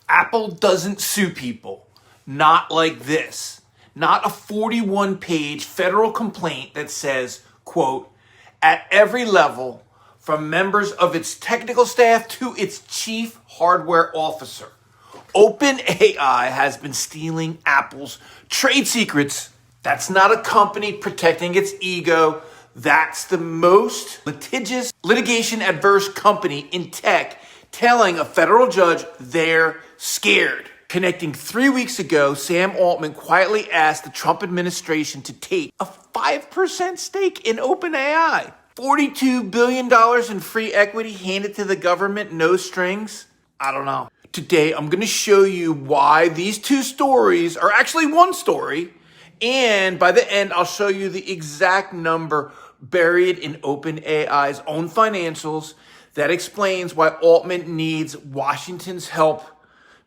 Apple doesn't sue people. Not like this. Not a 41-page federal complaint that says, quote, at every level, from members of its technical staff to its chief hardware officer, OpenAI has been stealing Apple's trade secrets. That's not a company protecting its ego. That's the most litigious, litigation-adverse company in tech telling a federal judge they're scared. Connecting 3 weeks ago, Sam Altman quietly asked the Trump administration to take a 5% stake in OpenAI. $42 billion in free equity handed to the government, no strings. I don't know. Today, I'm going to show you why these two stories are actually one story. And by the end, I'll show you the exact number buried in OpenAI's own financials that explains why Altman needs Washington's help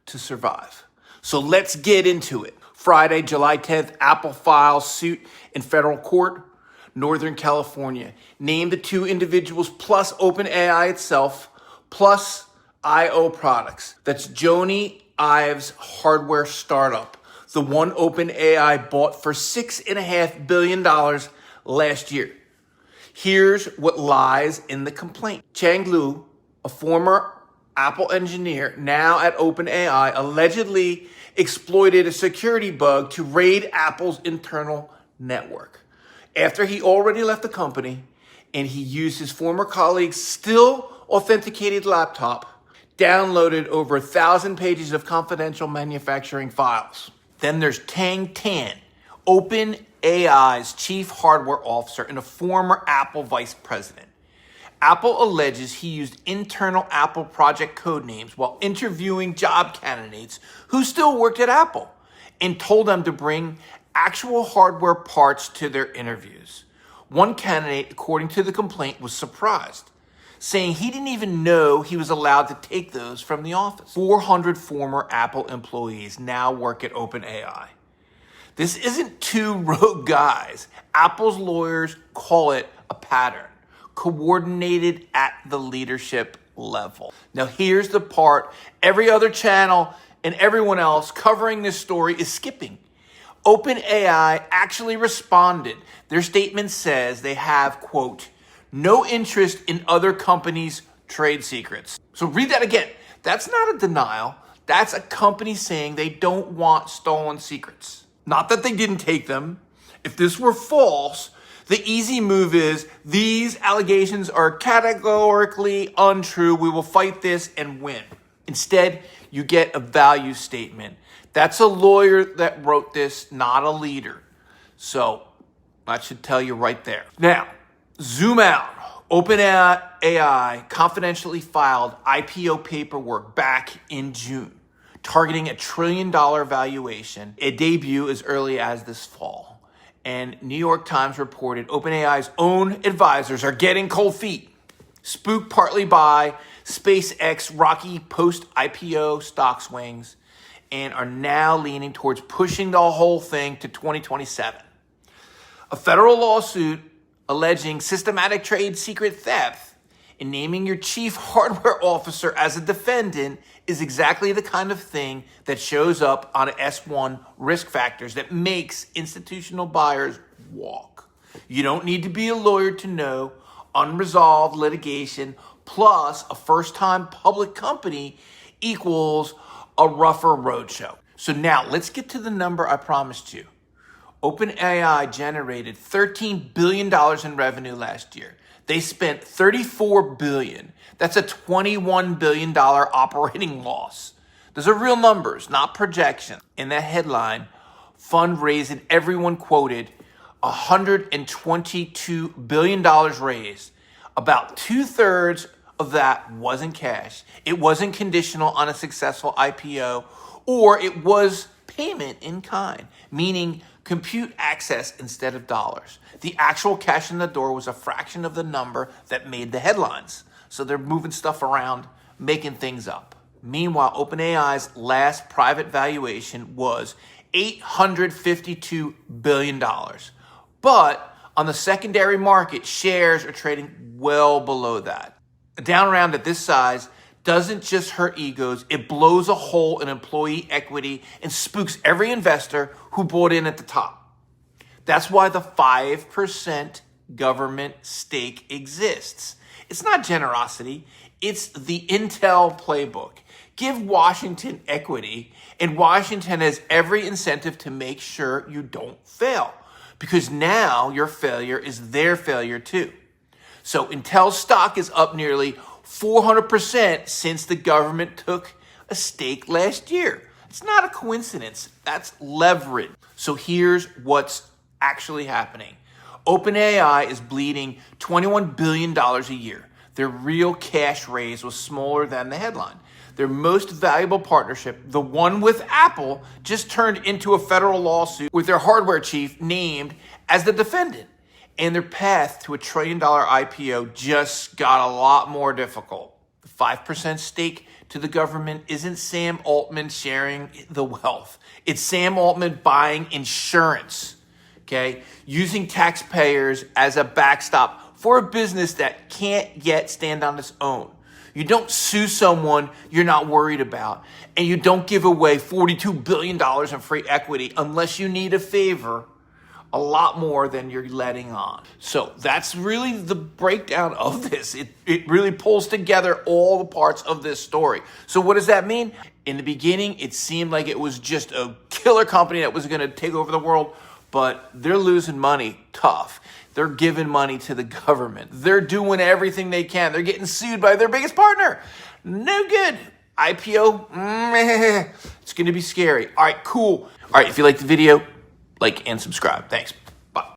to survive. So let's get into it. Friday, July 10th, Apple files suit in federal court, Northern California. Named the two individuals plus OpenAI itself, plus IO Products. That's Jony Ives' hardware startup, the one OpenAI bought for $6.5 billion last year. Here's what lies in the complaint. Chang Liu, a former Apple engineer, now at OpenAI, allegedly exploited a security bug to raid Apple's internal network. After he already left the company, and he used his former colleague's still authenticated laptop, downloaded over 1,000 pages of confidential manufacturing files. Then there's Tang Tan, OpenAI's chief hardware officer and a former Apple vice president. Apple alleges he used internal Apple project code names while interviewing job candidates who still worked at Apple and told them to bring actual hardware parts to their interviews. One candidate, according to the complaint, was surprised, saying he didn't even know he was allowed to take those from the office. 400 former Apple employees now work at OpenAI. This isn't two rogue guys. Apple's lawyers call it a pattern, coordinated at the leadership level. Now here's the part every other channel and everyone else covering this story is skipping. OpenAI actually responded. Their statement says they have, quote, no interest in other companies' trade secrets. So read that again. That's not a denial. That's a company saying they don't want stolen secrets. Not that they didn't take them. If this were false, the easy move is these allegations are categorically untrue. We will fight this and win. Instead, you get a value statement. That's a lawyer that wrote this, not a leader. So that should tell you right there. Now, zoom out. OpenAI confidentially filed IPO paperwork back in June, targeting a $1 trillion valuation, a debut as early as this fall. And New York Times reported OpenAI's own advisors are getting cold feet, spooked partly by SpaceX rocky post-IPO stock swings, and are now leaning towards pushing the whole thing to 2027. A federal lawsuit alleging systematic trade secret theft and naming your chief hardware officer as a defendant is exactly the kind of thing that shows up on S1 risk factors that makes institutional buyers walk. You don't need to be a lawyer to know unresolved litigation plus a first-time public company equals a rougher roadshow. So now let's get to the number I promised you. OpenAI generated $13 billion in revenue last year. They spent $34 billion. That's a $21 billion operating loss. Those are real numbers, not projections. In that headline, fundraising, everyone quoted $122 billion raised. About 2/3 of that wasn't cash. It wasn't conditional on a successful IPO, or it was payment in kind, meaning compute access instead of dollars. The actual cash in the door was a fraction of the number that made the headlines. So they're moving stuff around, making things up. Meanwhile, OpenAI's last private valuation was $852 billion. But on the secondary market, shares are trading well below that. A down round at this size doesn't just hurt egos, it blows a hole in employee equity and spooks every investor who bought in at the top. That's why the 5% government stake exists. It's not generosity, it's the Intel playbook. Give Washington equity, and Washington has every incentive to make sure you don't fail, because now your failure is their failure too. So Intel stock is up nearly 400% since the government took a stake last year. It's not a coincidence. That's leverage. So here's what's actually happening. OpenAI is bleeding $21 billion a year. Their real cash raise was smaller than the headline. Their most valuable partnership, the one with Apple, just turned into a federal lawsuit with their hardware chief named as the defendant. And their path to a $1 trillion IPO just got a lot more difficult. The 5% stake to the government isn't Sam Altman sharing the wealth. It's Sam Altman buying insurance, okay? Using taxpayers as a backstop for a business that can't yet stand on its own. You don't sue someone you're not worried about, and you don't give away $42 billion in free equity unless you need a favor, a lot more than you're letting on. So that's really the breakdown of this. It really pulls together all the parts of this story. So what does that mean? In the beginning, it seemed like it was just a killer company that was going to take over the world, but they're losing money tough. They're giving money to the government. They're doing everything they can. They're getting sued by their biggest partner. No good. IPO, it's going to be scary. All right, cool. All right, if you like the video, like and subscribe. Thanks.